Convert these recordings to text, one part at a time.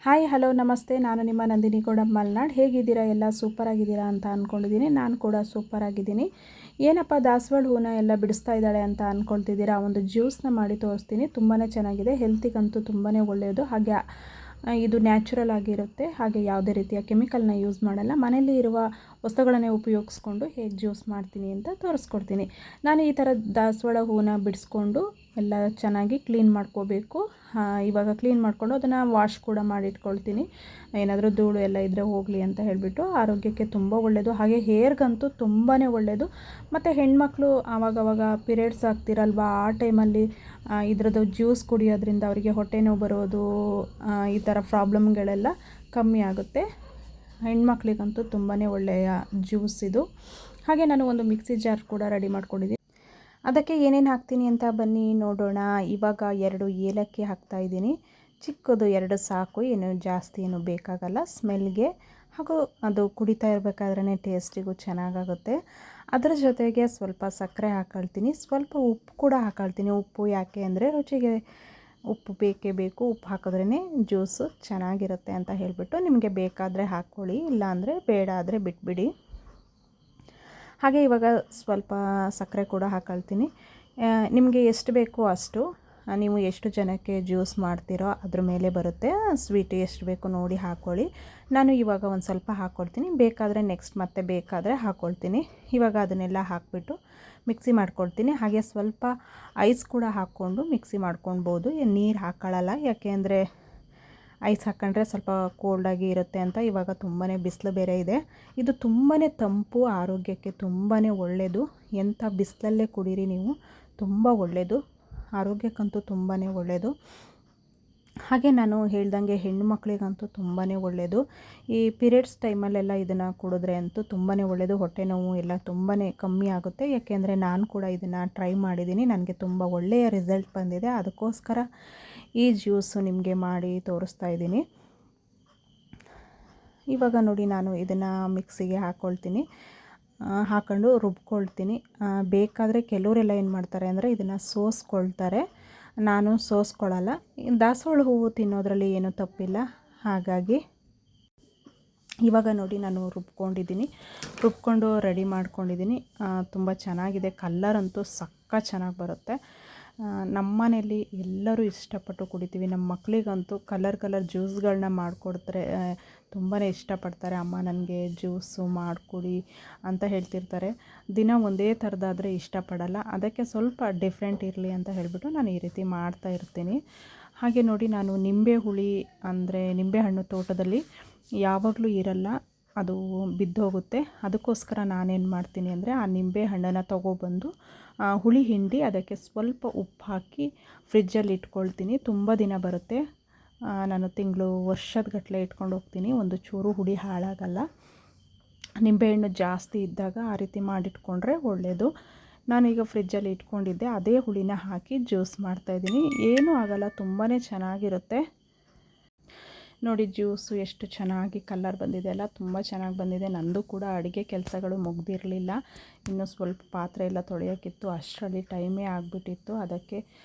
Hi hello ನಮಸ್ತೆ. ನಾನು ನಿಮ್ಮ ನಂದಿನಿ ಗೌಡ ಮಲ್ನಾಡ್. ಹೇಗಿದ್ದೀರಾ? ಎಲ್ಲ ಸೂಪರಾಗಿದ್ದೀರಾ ಅಂತ ಅಂದ್ಕೊಂಡಿದ್ದೀನಿ. ನಾನು ಕೂಡ ಸೂಪರಾಗಿದ್ದೀನಿ. ಏನಪ್ಪ ದಾಸವಾಳ ಹೂನ ಎಲ್ಲ ಬಿಡಿಸ್ತಾ ಇದ್ದಾಳೆ ಅಂತ ಅಂದ್ಕೊಳ್ತಿದ್ದೀರಾ? ಒಂದು ಜ್ಯೂಸನ್ನ ಮಾಡಿ ತೋರಿಸ್ತೀನಿ. ತುಂಬಾ ಚೆನ್ನಾಗಿದೆ, ಹೆಲ್ತಿಗಂತೂ ತುಂಬಾ ಒಳ್ಳೆಯದು. ಹಾಗೆ ಇದು ನ್ಯಾಚುರಲ್ ಆಗಿರುತ್ತೆ. ಹಾಗೆ ಯಾವುದೇ ರೀತಿಯ ಕೆಮಿಕಲ್ನ ಯೂಸ್ ಮಾಡಲ್ಲ. ಮನೆಯಲ್ಲಿ ಇರುವ ವಸ್ತುಗಳನ್ನೇ ಉಪಯೋಗಿಸ್ಕೊಂಡು ಹೇಗೆ ಜ್ಯೂಸ್ ಮಾಡ್ತೀನಿ ಅಂತ ತೋರಿಸ್ಕೊಡ್ತೀನಿ. ನಾನು ಈ ಥರ ದಾಸವಾಳ ಹೂನ ಬಿಡಿಸ್ಕೊಂಡು ಎಲ್ಲ ಚೆನ್ನಾಗಿ ಕ್ಲೀನ್ ಮಾಡ್ಕೋಬೇಕು. ಇವಾಗ ಕ್ಲೀನ್ ಮಾಡಿಕೊಂಡು ಅದನ್ನು ವಾಶ್ ಕೂಡ ಮಾಡಿಟ್ಕೊಳ್ತೀನಿ. ಏನಾದರೂ ಧೂಳು ಎಲ್ಲ ಇದ್ದರೆ ಹೋಗಲಿ ಅಂತ ಹೇಳಿಬಿಟ್ಟು. ಆರೋಗ್ಯಕ್ಕೆ ತುಂಬ ಒಳ್ಳೆಯದು. ಹಾಗೆ ಹೇರ್ಗಂತೂ ತುಂಬಾ ಒಳ್ಳೆಯದು. ಮತ್ತು ಹೆಣ್ಮಕ್ಳು ಆವಾಗವಾಗ ಪೀರಿಯಡ್ಸ್ ಆಗ್ತಿರಲ್ವ, ಆ ಟೈಮಲ್ಲಿ ಇದರದ್ದು ಜ್ಯೂಸ್ ಕುಡಿಯೋದ್ರಿಂದ ಅವರಿಗೆ ಹೊಟ್ಟೆ ನೋವು ಬರೋದು, ಈ ಥರ ಪ್ರಾಬ್ಲಮ್ಗಳೆಲ್ಲ ಕಮ್ಮಿ ಆಗುತ್ತೆ. ಹೆಣ್ಮಕ್ಳಿಗಂತೂ ತುಂಬಾ ಒಳ್ಳೆಯ ಜ್ಯೂಸ್ ಇದು. ಹಾಗೆ ನಾನು ಒಂದು ಮಿಕ್ಸಿ ಜಾರ್ ಕೂಡ ರೆಡಿ ಮಾಡ್ಕೊಂಡಿದ್ದೀನಿ. ಅದಕ್ಕೆ ಏನೇನು ಹಾಕ್ತೀನಿ ಅಂತ ಬನ್ನಿ ನೋಡೋಣ. ಇವಾಗ 2 ಏಲಕ್ಕಿ ಹಾಕ್ತಾಯಿದ್ದೀನಿ. ಚಿಕ್ಕದು 2 ಸಾಕು, ಏನು ಜಾಸ್ತಿ ಏನು ಬೇಕಾಗಲ್ಲ ಸ್ಮೆಲ್ಗೆ. ಹಾಗೂ ಅದು ಕುಡಿತಾ ಇರಬೇಕಾದ್ರೇ ಟೇಸ್ಟಿಗೂ ಚೆನ್ನಾಗಾಗುತ್ತೆ. ಅದರ ಜೊತೆಗೆ ಸ್ವಲ್ಪ ಸಕ್ಕರೆ ಹಾಕ್ಕೊಳ್ತೀನಿ, ಸ್ವಲ್ಪ ಉಪ್ಪು ಕೂಡ ಹಾಕ್ಕೊಳ್ತೀನಿ. ಉಪ್ಪು ಯಾಕೆ ಅಂದರೆ ರುಚಿಗೆ ಉಪ್ಪು ಬೇಕೇ ಬೇಕು. ಉಪ್ಪು ಹಾಕಿದ್ರೇ ಜ್ಯೂಸು ಚೆನ್ನಾಗಿರುತ್ತೆ ಅಂತ ಹೇಳಿಬಿಟ್ಟು. ನಿಮಗೆ ಬೇಕಾದರೆ ಹಾಕ್ಕೊಳ್ಳಿ, ಇಲ್ಲಾಂದರೆ ಬೇಡ ಆದರೆ ಬಿಟ್ಬಿಡಿ. ಹಾಗೆ ಇವಾಗ ಸ್ವಲ್ಪ ಸಕ್ಕರೆ ಕೂಡ ಹಾಕ್ಕೊಳ್ತೀನಿ. ನಿಮಗೆ ಎಷ್ಟು ಬೇಕೋ ಅಷ್ಟು, ನೀವು ಎಷ್ಟು ಜನಕ್ಕೆ ಜ್ಯೂಸ್ ಮಾಡ್ತೀರೋ ಅದ್ರ ಮೇಲೆ ಬರುತ್ತೆ. ಸ್ವೀಟ್ ಎಷ್ಟು ಬೇಕೋ ನೋಡಿ ಹಾಕ್ಕೊಳ್ಳಿ. ನಾನು ಇವಾಗ ಒಂದು ಸ್ವಲ್ಪ ಹಾಕ್ಕೊಳ್ತೀನಿ, ಬೇಕಾದರೆ ನೆಕ್ಸ್ಟ್ ಮತ್ತೆ ಬೇಕಾದರೆ ಹಾಕ್ಕೊಳ್ತೀನಿ. ಇವಾಗ ಅದನ್ನೆಲ್ಲ ಹಾಕಿಬಿಟ್ಟು ಮಿಕ್ಸಿ ಮಾಡ್ಕೊಳ್ತೀನಿ. ಹಾಗೆ ಸ್ವಲ್ಪ ಐಸ್ ಕೂಡ ಹಾಕ್ಕೊಂಡು ಮಿಕ್ಸಿ ಮಾಡ್ಕೊಳ್ಬೋದು. ನೀರು ಹಾಕ್ಕೊಳ್ಳಲ್ಲ, ಯಾಕೆ ಅಂದರೆ ಐಸ್ ಹಾಕ್ಕೊಂಡ್ರೆ ಸ್ವಲ್ಪ ಕೋಲ್ಡಾಗಿ ಇರುತ್ತೆ ಅಂತ. ಇವಾಗ ತುಂಬಾ ಬಿಸಿಲು ಬೇರೆ ಇದೆ. ಇದು ತುಂಬಾ ತಂಪು, ಆರೋಗ್ಯಕ್ಕೆ ತುಂಬಾ ಒಳ್ಳೆಯದು. ಎಂಥ ಬಿಸಿಲಲ್ಲೇ ಕುಡೀರಿ ನೀವು, ತುಂಬ ಒಳ್ಳೆಯದು. ಆರೋಗ್ಯಕ್ಕಂತೂ ತುಂಬಾ ಒಳ್ಳೆಯದು. ಹಾಗೆ ನಾನು ಹೇಳ್ದಂಗೆ ಹೆಣ್ಣು ಮಕ್ಕಳಿಗಂತೂ ತುಂಬಾ ಒಳ್ಳೆಯದು. ಈ ಪೀರಿಯಡ್ಸ್ ಟೈಮಲ್ಲೆಲ್ಲ ಇದನ್ನು ಕುಡಿದ್ರೆ ಅಂತೂ ತುಂಬಾ ಒಳ್ಳೆಯದು. ಹೊಟ್ಟೆ ನೋವು ಎಲ್ಲ ತುಂಬಾ ಕಮ್ಮಿ ಆಗುತ್ತೆ. ಯಾಕೆಂದರೆ ನಾನು ಕೂಡ ಇದನ್ನು ಟ್ರೈ ಮಾಡಿದ್ದೀನಿ, ನನಗೆ ತುಂಬ ಒಳ್ಳೆಯ ರಿಸಲ್ಟ್ ಬಂದಿದೆ. ಅದಕ್ಕೋಸ್ಕರ ಈ ಜ್ಯೂಸು ನಿಮಗೆ ಮಾಡಿ ತೋರಿಸ್ತಾ ಇದ್ದೀನಿ. ಇವಾಗ ನೋಡಿ, ನಾನು ಇದನ್ನು ಮಿಕ್ಸಿಗೆ ಹಾಕ್ಕೊಳ್ತೀನಿ. ಹಾಕ್ಕೊಂಡು ರುಬ್ಕೊಳ್ತೀನಿ. ಬೇಕಾದರೆ ಕೆಲವರೆಲ್ಲ ಏನು ಮಾಡ್ತಾರೆ ಅಂದರೆ ಇದನ್ನು ಸೋಸ್ಕೊಳ್ತಾರೆ. ನಾನು ಸೋಸ್ಕೊಳ್ಳಲ್ಲ. ದಾಸವಾಳ ಹೂವು ತಿನ್ನೋದ್ರಲ್ಲಿ ಏನೂ ತಪ್ಪಿಲ್ಲ. ಹಾಗಾಗಿ ಇವಾಗ ನೋಡಿ, ನಾನು ರುಬ್ಕೊಂಡು ರೆಡಿ ಮಾಡ್ಕೊಂಡಿದ್ದೀನಿ. ತುಂಬ ಚೆನ್ನಾಗಿದೆ. ಕಲ್ಲರಂತೂ ಚೆನ್ನಾಗಿ ಬರುತ್ತೆ. ನಮ್ಮ ಮನೆಯಲ್ಲಿ ಎಲ್ಲರೂ ಇಷ್ಟಪಟ್ಟು ಕುಡಿತೀವಿ. ನಮ್ಮ ಮಕ್ಕಳಿಗಂತೂ ಕಲರ್ ಜ್ಯೂಸ್ಗಳನ್ನ ಮಾಡಿಕೊಡ್ತಾರೆ, ತುಂಬಾ ಇಷ್ಟಪಡ್ತಾರೆ. ಅಮ್ಮ ನನಗೆ ಜ್ಯೂಸು ಮಾಡಿಕೊಡಿ ಅಂತ ಹೇಳ್ತಿರ್ತಾರೆ. ದಿನ ಒಂದೇ ಥರದಾದರೆ ಇಷ್ಟಪಡಲ್ಲ. ಅದಕ್ಕೆ ಸ್ವಲ್ಪ ಡಿಫ್ರೆಂಟ್ ಇರಲಿ ಅಂತ ಹೇಳಿಬಿಟ್ಟು ನಾನು ಈ ರೀತಿ ಮಾಡ್ತಾ ಇರ್ತೀನಿ. ಹಾಗೆ ನೋಡಿ, ನಾನು ನಿಂಬೆಹಣ್ಣು ತೋಟದಲ್ಲಿ ಯಾವಾಗಲೂ ಇರಲ್ಲ, ಅದು ಬಿದ್ದೋಗುತ್ತೆ. ಅದಕ್ಕೋಸ್ಕರ ನಾನೇನು ಮಾಡ್ತೀನಿ ಅಂದರೆ ಆ ನಿಂಬೆಹಣ್ಣನ್ನು ತೊಗೊಬಂದು ಹುಳಿ ಹಿಂಡಿ ಅದಕ್ಕೆ ಸ್ವಲ್ಪ ಉಪ್ಪು ಹಾಕಿ ಫ್ರಿಜ್ಜಲ್ಲಿ ಇಟ್ಕೊಳ್ತೀನಿ. ತುಂಬ ದಿನ ಬರುತ್ತೆ. ನಾನು ವರ್ಷದ ಗಟ್ಟಲೆ ಇಟ್ಕೊಂಡು ಹೋಗ್ತೀನಿ. ಒಂದು ಚೂರು ಹುಳಿ ಹಾಳಾಗಲ್ಲ. ನಿಂಬೆಹಣ್ಣು ಜಾಸ್ತಿ ಇದ್ದಾಗ ಆ ರೀತಿ ಮಾಡಿಟ್ಕೊಂಡ್ರೆ ಒಳ್ಳೆಯದು. ನಾನೀಗ ಫ್ರಿಜ್ಜಲ್ಲಿ ಇಟ್ಕೊಂಡಿದ್ದೆ, ಅದೇ ಹುಳಿನ ಹಾಕಿ ಜ್ಯೂಸ್ ಮಾಡ್ತಾಯಿದ್ದೀನಿ. ಏನೂ ಆಗಲ್ಲ, ತುಂಬಾ ಚೆನ್ನಾಗಿರುತ್ತೆ. ನೋಡಿ ಜ್ಯೂಸು ಎಷ್ಟು ಚೆನ್ನಾಗಿ ಕಲರ್ ಬಂದಿದೆ ಅಲ್ಲ, ತುಂಬ ಚೆನ್ನಾಗಿ ಬಂದಿದೆ. ನಂದು ಕೂಡ ಅಡುಗೆ ಕೆಲಸಗಳು ಮುಗ್ದಿರಲಿಲ್ಲ, ಇನ್ನೂ ಸ್ವಲ್ಪ ಪಾತ್ರೆ ಎಲ್ಲ ತೊಳೆಯೋಕ್ಕಿತ್ತು. ಅಷ್ಟರಲ್ಲಿ ಟೈಮೇ ಆಗಿಬಿಟ್ಟಿತ್ತು. ಅದಕ್ಕೆ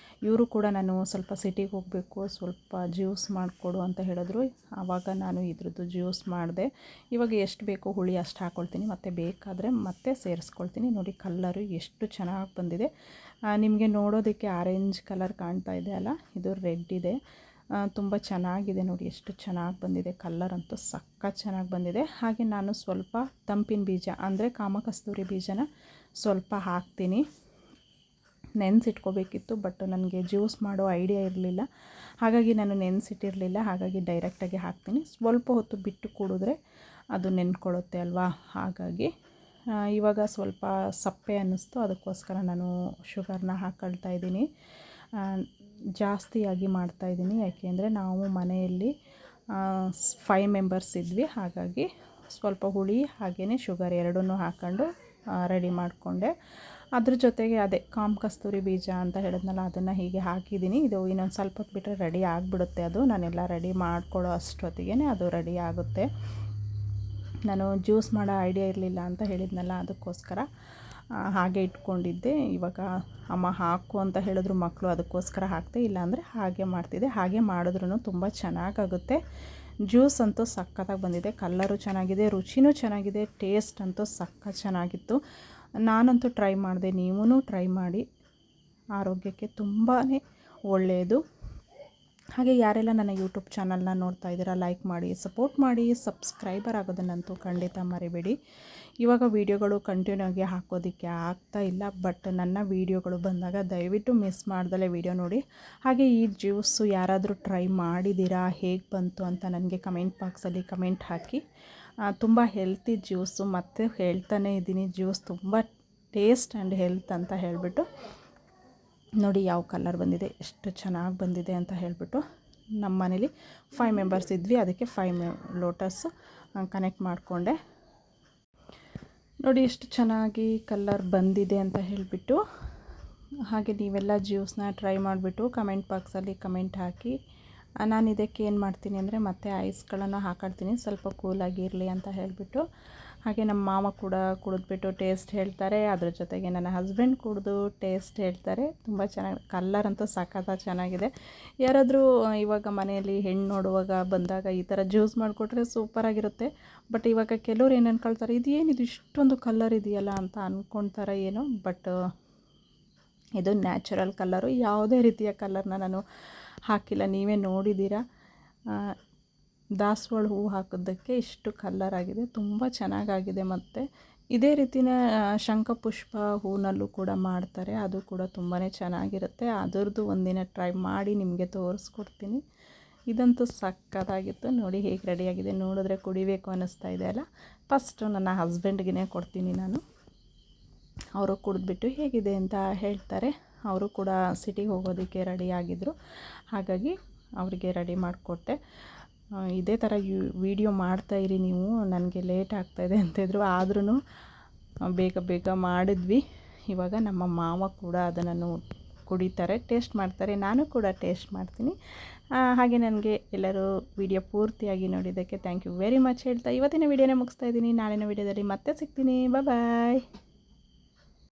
ಇವರು ಕೂಡ ನಾನು ಸ್ವಲ್ಪ ಸಿಟಿಗೆ ಹೋಗಬೇಕು, ಸ್ವಲ್ಪ ಜ್ಯೂಸ್ ಮಾಡಿಕೊಡು ಅಂತ ಹೇಳಿದ್ರು. ಆವಾಗ ನಾನು ಇದ್ರದ್ದು ಜ್ಯೂಸ್ ಮಾಡಿದೆ. ಇವಾಗ ಎಷ್ಟು ಬೇಕೋ ಹುಳಿ ಅಷ್ಟು ಹಾಕ್ಕೊಳ್ತೀನಿ, ಮತ್ತು ಬೇಕಾದರೆ ಮತ್ತೆ ಸೇರಿಸ್ಕೊಳ್ತೀನಿ. ನೋಡಿ ಕಲ್ಲರು ಎಷ್ಟು ಚೆನ್ನಾಗಿ ಬಂದಿದೆ. ನಿಮಗೆ ನೋಡೋದಕ್ಕೆ ಆರೆಂಜ್ ಕಲರ್ ಕಾಣ್ತಾ ಇದೆ ಅಲ್ಲ, ಇದು ರೆಡ್ ಇದೆ. ತುಂಬ ಚೆನ್ನಾಗಿದೆ. ನೋಡಿ ಎಷ್ಟು ಚೆನ್ನಾಗಿ ಬಂದಿದೆ. ಕಲ್ಲರಂತೂ ಚೆನ್ನಾಗಿ ಬಂದಿದೆ. ಹಾಗೆ ನಾನು ಸ್ವಲ್ಪ ತಂಪಿನ ಬೀಜ ಅಂದರೆ ಕಾಮಕಸ್ತೂರಿ ಬೀಜನ ಸ್ವಲ್ಪ ಹಾಕ್ತೀನಿ. ನೆನೆಸಿಟ್ಕೋಬೇಕಿತ್ತು, ಬಟ್ ನನಗೆ ಜ್ಯೂಸ್ ಮಾಡೋ ಐಡಿಯಾ ಇರಲಿಲ್ಲ, ಹಾಗಾಗಿ ನಾನು ನೆನೆಸಿಟ್ಟಿರಲಿಲ್ಲ. ಹಾಗಾಗಿ ಡೈರೆಕ್ಟಾಗಿ ಹಾಕ್ತೀನಿ. ಸ್ವಲ್ಪ ಹೊತ್ತು ಬಿಟ್ಟು ಕುಡಿದ್ರೆ ಅದು ನೆನ್ಕೊಳ್ಳುತ್ತೆ ಅಲ್ವಾ, ಹಾಗಾಗಿ ಇವಾಗ ಸ್ವಲ್ಪ ಸಪ್ಪೆ ಅನ್ನಿಸ್ತು. ಅದಕ್ಕೋಸ್ಕರ ನಾನು ಶುಗರ್ನ ಹಾಕ್ಕೊಳ್ತಾ ಇದ್ದೀನಿ. ಜಾಸ್ತಿಯಾಗಿ ಮಾಡ್ತಾಯಿದ್ದೀನಿ, ಯಾಕೆಂದರೆ ನಾವು ಮನೆಯಲ್ಲಿ 5 ಮೆಂಬರ್ಸ್ ಇದ್ವಿ. ಹಾಗಾಗಿ ಸ್ವಲ್ಪ ಹುಳಿ ಹಾಗೆಯೇ ಶುಗರ್ ಎರಡನ್ನೂ ಹಾಕ್ಕೊಂಡು ರೆಡಿ ಮಾಡಿಕೊಂಡೆ. ಅದ್ರ ಜೊತೆಗೆ ಅದೇ ಕಾಮಕಸ್ತೂರಿ ಬೀಜ ಅಂತ ಹೇಳಿದ್ನಲ್ಲ, ಅದನ್ನು ಹೀಗೆ ಹಾಕಿದ್ದೀನಿ. ಇದು ಇನ್ನೊಂದು ಸ್ವಲ್ಪ ಹೊತ್ತು ಬಿಟ್ಟರೆ ರೆಡಿ ಆಗಿಬಿಡುತ್ತೆ. ಅದು ನಾನೆಲ್ಲ ರೆಡಿ ಮಾಡ್ಕೊಳ್ಳೋ ಅಷ್ಟೊತ್ತಿಗೆ ಅದು ರೆಡಿ ಆಗುತ್ತೆ. ನಾನು ಜ್ಯೂಸ್ ಮಾಡೋ ಐಡಿಯಾ ಇರಲಿಲ್ಲ ಅಂತ ಹೇಳಿದ್ನಲ್ಲ, ಅದಕ್ಕೋಸ್ಕರ ಹಾಗೆ ಇಟ್ಕೊಂಡಿದ್ದೆ. ಇವಾಗ ಅಮ್ಮ ಹಾಕು ಅಂತ ಹೇಳಿದ್ರು ಮಕ್ಕಳು, ಅದಕ್ಕೋಸ್ಕರ ಹಾಕ್ತೆ, ಇಲ್ಲಾಂದರೆ ಹಾಗೆ ಮಾಡ್ತಿದ್ದೆ. ಹಾಗೆ ಮಾಡಿದ್ರೂ ತುಂಬ ಚೆನ್ನಾಗಾಗುತ್ತೆ. ಜ್ಯೂಸ್ ಅಂತೂ ಸಖತ್ತಾಗಿ ಬಂದಿದೆ, ಕಲ್ಲರು ಚೆನ್ನಾಗಿದೆ, ರುಚಿನೂ ಚೆನ್ನಾಗಿದೆ, ಟೇಸ್ಟ್ ಅಂತೂ ಚೆನ್ನಾಗಿತ್ತು. ನಾನಂತೂ ಟ್ರೈ ಮಾಡಿದೆ, ನೀವೂ ಟ್ರೈ ಮಾಡಿ, ಆರೋಗ್ಯಕ್ಕೆ ತುಂಬಾ ಒಳ್ಳೆಯದು. ಹಾಗೆ ಯಾರೆಲ್ಲ ನನ್ನ ಯೂಟ್ಯೂಬ್ ಚಾನಲ್ನ ನೋಡ್ತಾ ಇದ್ದೀರಾ ಲೈಕ್ ಮಾಡಿ, ಸಪೋರ್ಟ್ ಮಾಡಿ, ಸಬ್ಸ್ಕ್ರೈಬರ್ ಆಗೋದನ್ನಂತೂ ಖಂಡಿತ ಮರಿಬೇಡಿ. ಇವಾಗ ವೀಡಿಯೋಗಳು ಕಂಟಿನ್ಯೂ ಆಗಿ ಹಾಕೋದಕ್ಕೆ ಆಗ್ತಾ ಇಲ್ಲ, ಬಟ್ ನನ್ನ ವೀಡಿಯೋಗಳು ಬಂದಾಗ ದಯವಿಟ್ಟು ಮಿಸ್ ಮಾಡ್ದಲೇ ವೀಡಿಯೋ ನೋಡಿ. ಹಾಗೆ ಈ ಜ್ಯೂಸು ಯಾರಾದರೂ ಟ್ರೈ ಮಾಡಿದ್ದೀರಾ, ಹೇಗೆ ಬಂತು ಅಂತ ನನಗೆ ಕಮೆಂಟ್ ಬಾಕ್ಸಲ್ಲಿ ಕಮೆಂಟ್ ಹಾಕಿ. ತುಂಬ ಹೆಲ್ತಿ ಜ್ಯೂಸು, ಮತ್ತು ಹೇಳ್ತಾನೆ ಇದ್ದೀನಿ, ಜ್ಯೂಸ್ ತುಂಬ ಟೇಸ್ಟ್ ಆ್ಯಂಡ್ ಹೆಲ್ತ್ ಅಂತ ಹೇಳಿಬಿಟ್ಟು. ನೋಡಿ ಯಾವ ಕಲರ್ ಬಂದಿದೆ, ಎಷ್ಟು ಚೆನ್ನಾಗಿ ಬಂದಿದೆ ಅಂತ ಹೇಳಿಬಿಟ್ಟು. ನಮ್ಮ ಮನೇಲಿ 5 ಮೆಂಬರ್ಸ್ ಇದ್ವಿ, ಅದಕ್ಕೆ 5 ಲೋಟಸ್ ಕನೆಕ್ಟ್ ಮಾಡಿಕೊಂಡೆ. ನೋಡಿ ಎಷ್ಟು ಚೆನ್ನಾಗಿ ಕಲರ್ ಬಂದಿದೆ ಅಂತ ಹೇಳಿಬಿಟ್ಟು. ಹಾಗೆ ನೀವೆಲ್ಲ ಜ್ಯೂಸ್ನ ಟ್ರೈ ಮಾಡಿಬಿಟ್ಟು ಕಮೆಂಟ್ ಬಾಕ್ಸಲ್ಲಿ ಕಮೆಂಟ್ ಹಾಕಿ. ನಾನು ಇದಕ್ಕೆ ಏನು ಮಾಡ್ತೀನಿ ಅಂದರೆ ಮತ್ತೆ ಐಸ್ಗಳನ್ನು ಹಾಕಾಡ್ತೀನಿ, ಸ್ವಲ್ಪ ಕೂಲಾಗಿರಲಿ ಅಂತ ಹೇಳಿಬಿಟ್ಟು. ಹಾಗೆ ನಮ್ಮ ಮಾವ ಕೂಡ ಕುಡಿದ್ಬಿಟ್ಟು ಟೇಸ್ಟ್ ಹೇಳ್ತಾರೆ, ಅದ್ರ ಜೊತೆಗೆ ನನ್ನ ಹಸ್ಬೆಂಡ್ ಕುಡಿದು ಟೇಸ್ಟ್ ಹೇಳ್ತಾರೆ. ತುಂಬ ಚೆನ್ನಾಗಿ, ಕಲ್ಲರ್ ಅಂತೂ ಸಖತ್ತಾಗಿ ಚೆನ್ನಾಗಿದೆ. ಯಾರಾದರೂ ಇವಾಗ ಮನೆಯಲ್ಲಿ ಹೆಣ್ಣು ನೋಡುವಾಗ ಬಂದಾಗ ಈ ಥರ ಜ್ಯೂಸ್ ಮಾಡಿಕೊಟ್ರೆ ಸೂಪರಾಗಿರುತ್ತೆ. ಬಟ್ ಇವಾಗ ಕೆಲವ್ರು ಏನು ಅಂದ್ಕೊಳ್ತಾರೆ, ಇದೇನಿದು ಇಷ್ಟೊಂದು ಕಲ್ಲರ್ ಇದೆಯಲ್ಲ ಅಂತ ಅಂದ್ಕೊಳ್ತಾರೆ ಏನೋ. ಬಟ್ ಇದು ನ್ಯಾಚುರಲ್ ಕಲ್ಲರು, ಯಾವುದೇ ರೀತಿಯ ಕಲ್ಲರ್ನ ನಾನು ಹಾಕಿಲ್ಲ, ನೀವೇ ನೋಡಿದ್ದೀರಾ. ದಾಸವಾಳ ಹೂವು ಹಾಕೋದಕ್ಕೆ ಇಷ್ಟು ಕಲ್ಲರ್ ಆಗಿದೆ, ತುಂಬ ಚೆನ್ನಾಗಾಗಿದೆ. ಮತ್ತು ಇದೇ ರೀತಿಯ ಶಂಖಪುಷ್ಪ ಹೂವಿನಲ್ಲೂ ಕೂಡ ಮಾಡ್ತಾರೆ, ಅದು ಕೂಡ ತುಂಬಾ ಚೆನ್ನಾಗಿರುತ್ತೆ. ಅದರದ್ದು ಒಂದಿನ ಟ್ರೈ ಮಾಡಿ ನಿಮಗೆ ತೋರಿಸ್ಕೊಡ್ತೀನಿ. ಇದಂತೂ ಸಕ್ಕತ್ತಾಗಿತ್ತು. ನೋಡಿ ಹೇಗೆ ರೆಡಿಯಾಗಿದೆ, ನೋಡಿದ್ರೆ ಕುಡಿಬೇಕು ಅನ್ನಿಸ್ತಾ ಇದೆ ಅಲ್ಲ. ಫಸ್ಟು ನನ್ನ ಹಸ್ಬೆಂಡ್ಗೆ ಕೊಡ್ತೀನಿ ನಾನು, ಅವರು ಕುಡಿದ್ಬಿಟ್ಟು ಹೇಗಿದೆ ಅಂತ ಹೇಳ್ತಾರೆ. ಅವರು ಕೂಡ ಸಿಟಿಗೆ ಹೋಗೋದಕ್ಕೆ ರೆಡಿ ಆಗಿದ್ದರು, ಹಾಗಾಗಿ ಅವರಿಗೆ ರೆಡಿ ಮಾಡಿಕೊಟ್ಟೆ. ಇದೇ ಥರ ವಿಡಿಯೋ ಮಾಡ್ತಾಯಿರಿ ನೀವು, ನನಗೆ ಲೇಟ್ ಆಗ್ತಾಯಿದೆ ಅಂತಿದ್ರು, ಆದ್ರೂ ಬೇಗ ಮಾಡಿದ್ವಿ. ಇವಾಗ ನಮ್ಮ ಮಾವ ಕೂಡ ಅದನ್ನು ಕುಡಿತಾರೆ, ಟೇಸ್ಟ್ ಮಾಡ್ತಾರೆ, ನಾನು ಕೂಡ ಟೇಸ್ಟ್ ಮಾಡ್ತೀನಿ. ಹಾಗೆ ನನಗೆ ಎಲ್ಲರೂ ವಿಡಿಯೋ ಪೂರ್ತಿಯಾಗಿ ನೋಡಿದ್ದಕ್ಕೆ ಥ್ಯಾಂಕ್ ಯು ವೆರಿ ಮಚ್ ಹೇಳ್ತಾ ಇವತ್ತಿನ ವಿಡಿಯೋನೇ ಮುಗಿಸ್ತಾ ಇದ್ದೀನಿ. ನಾಳಿನ ವಿಡಿಯೋದಲ್ಲಿ ಮತ್ತೆ ಸಿಗ್ತೀನಿ. ಬಾಯ್.